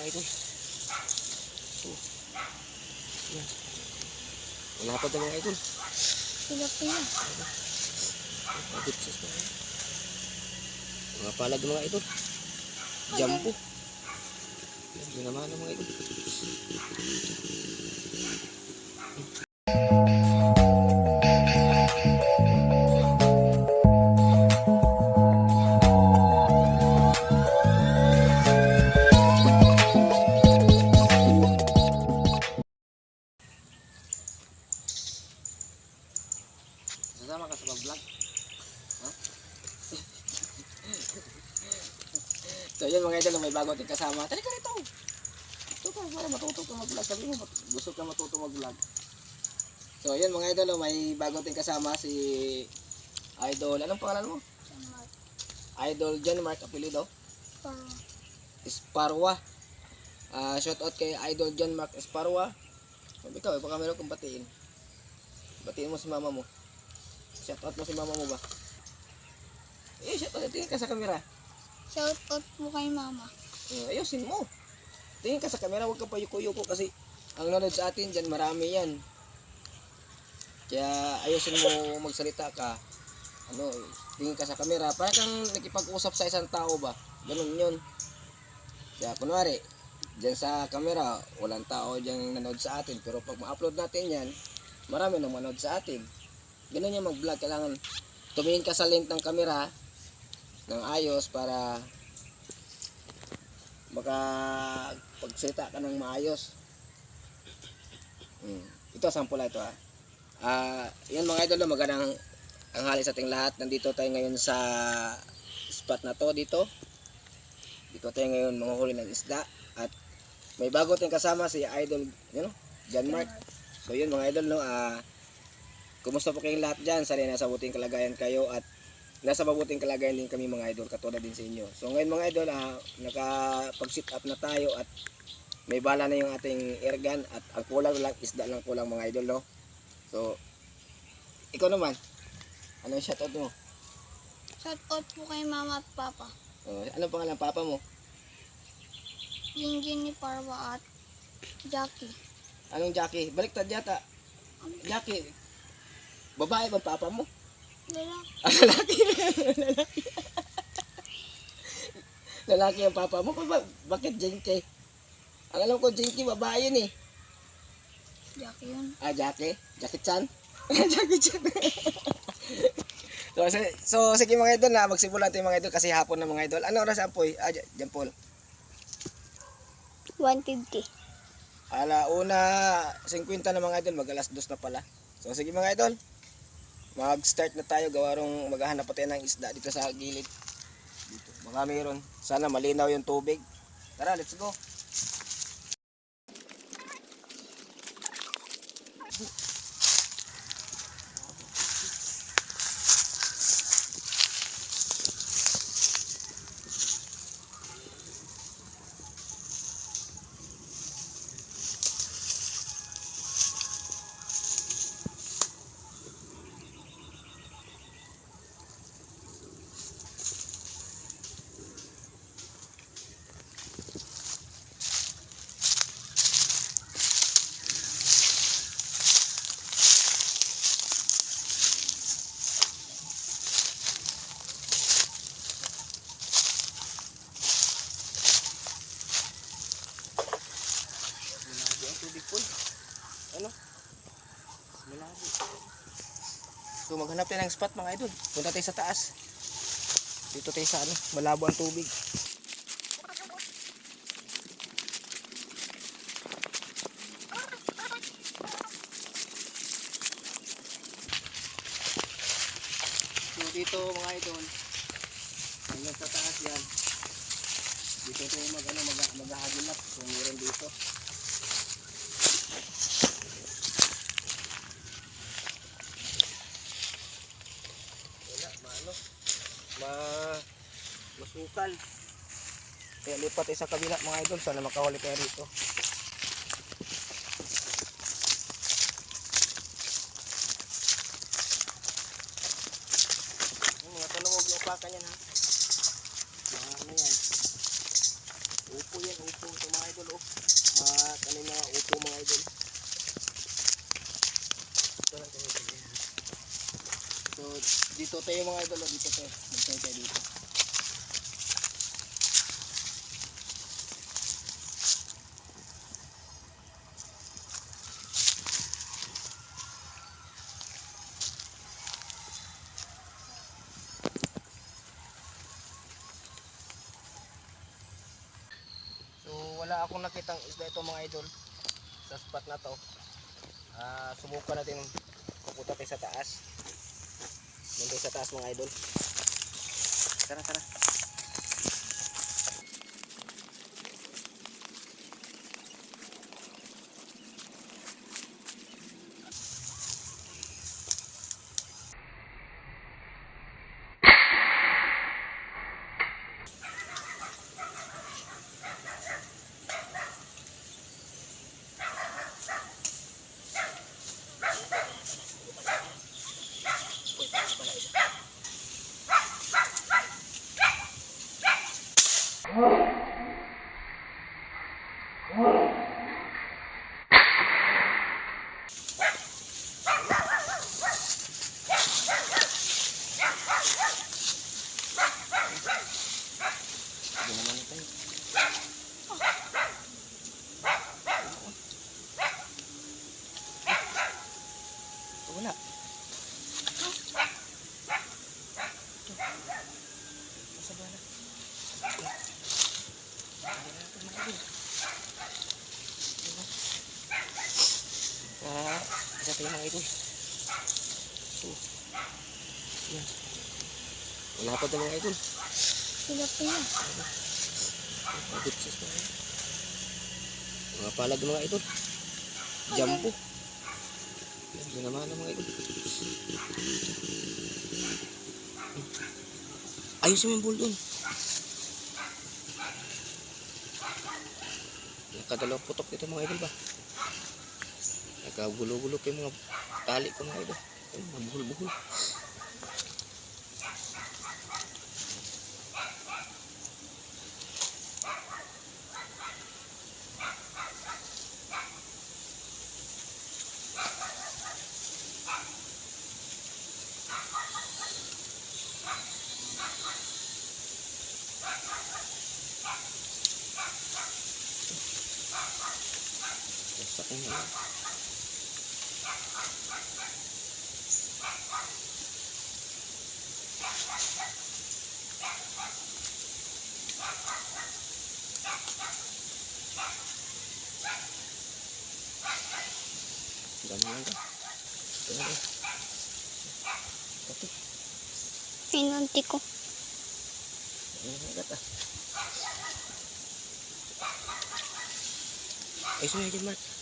mga idol. So, yan. Wala pa ito mga idol. Pila-pila. Pagkutsis na yan. Mga palag mga idol. Jumbo. Yan naman mga idol. Sasama ka sa vlog? Ha? So yun mga idol, may bago ating kasama. Tali ka rito! Ito para matuto ka mag-vlog. Sabi mo, gusto ka matuto mag-vlog. So yun mga idol, may bago ating kasama si Idol. Anong pangalan mo? Idol John Mark apelido? Esparwa. Shout out kay Idol John Mark Esparwa. Sabi ka, baka meron kong batiin. Batiin mo si mama mo. Shout out mo si mama mo ba? Shout out. Tingin ka sa camera. Shout out mo kay mama. Ayusin mo. Tingin ka sa camera. Huwag ka pa yuko-yuko kasi ang nanood sa atin dyan marami yan. Kaya ayusin mo magsalita ka. Tingin ka sa camera. Para kang nakipag-usap sa isang tao ba? Ganun yun. Kaya kunwari, dyan sa camera, walang tao dyan nanood sa atin. Pero pag ma-upload natin yan, marami nang manood sa atin. Ganun yung mag-vlog. Kailangan tumingin ka sa lens ng camera ng ayos para pagsalita ka ng maayos. Ito, sample ito yan mga idol, magandang tanghali sa ating lahat. Nandito tayo ngayon sa spot na to dito. Dito tayo ngayon manguhuli ng isda. At may bago tayong kasama si Idol John Mark. So yun mga idol, kumusta po kayong lahat dyan? Sana nasa mabuting kalagayan kayo at nasa mabuting kalagayan din kami mga idol, katulad din sa inyo. So ngayon mga idol, nakapag-sit up na tayo at may bala na yung ating airgun at ang kulang lang, isda lang kulang mga idol, no? So, ikaw naman, ano yung shoutout mo? Shout out po kay mama at papa. Anong pangalan papa mo? Jingjin ni Parwa at Jackie. Anong Jackie? Baliktad yata. Jackie, babae bang papa mo? Lalaki. Lalaki. Lalaki ang papa mo. Bakit Jinky? Ang alam ko Jinky, babae yun eh. Jackie yun. Jackie? Jackie Chan? Jackie Chan. So sige mga idol, magsimulan tayo mga idol kasi hapon na mga idol. Ano oras ang poy? Diyan Paul. 150. 1:50 na mga idol, mag-alas 2 na pala. So sige mga idol, mag-start na tayo. Gawarong maghahanap pa tayo ng isda dito sa gilid. Dito, mga meron. Sana malinaw yung tubig. Tara, let's go. Malabo. So maghanap tayo ng spot mga idol. Punta tayo sa taas. Dito tayo sa malabo ang tubig. So dito mga idol, hanggang sa taas yan. Dito tayo maghahagilap kung meron dito. Masukal. Kaya lipat tayo sa kabila mga idol. Sana makahuli tayo rito. Mga talungog yung pakan yan ha. Ano yan? Upo yan, upo. Ito mga idol. dito tayo mga idol. Oh, dito tayo. Magtayo tayo dito. So wala akong nakitang isda ito mga idol sa spot na to. Subukan natin pupunta tayo sa taas. Nandun sa taas mga idol. Tara tara. Hindi naman ito. Wala. Sa bala. Isa tayo mga idol. So, yan. Wala pa ito mga idol. Sila po yan. Pagkutsis na yan. Mga palag mga idol. Jumbo. Yan naman mga idol. Ayos yung bull dun. Nakadalawang putok dito mga idol ba? Nagkagulo-gulo kayo mga tali ko mga idol. Magbuhol-buhol. Wasak na yan. Dami yan ka. Dami. Pati. Inunti ko. Ay, sunay dyan, Mark.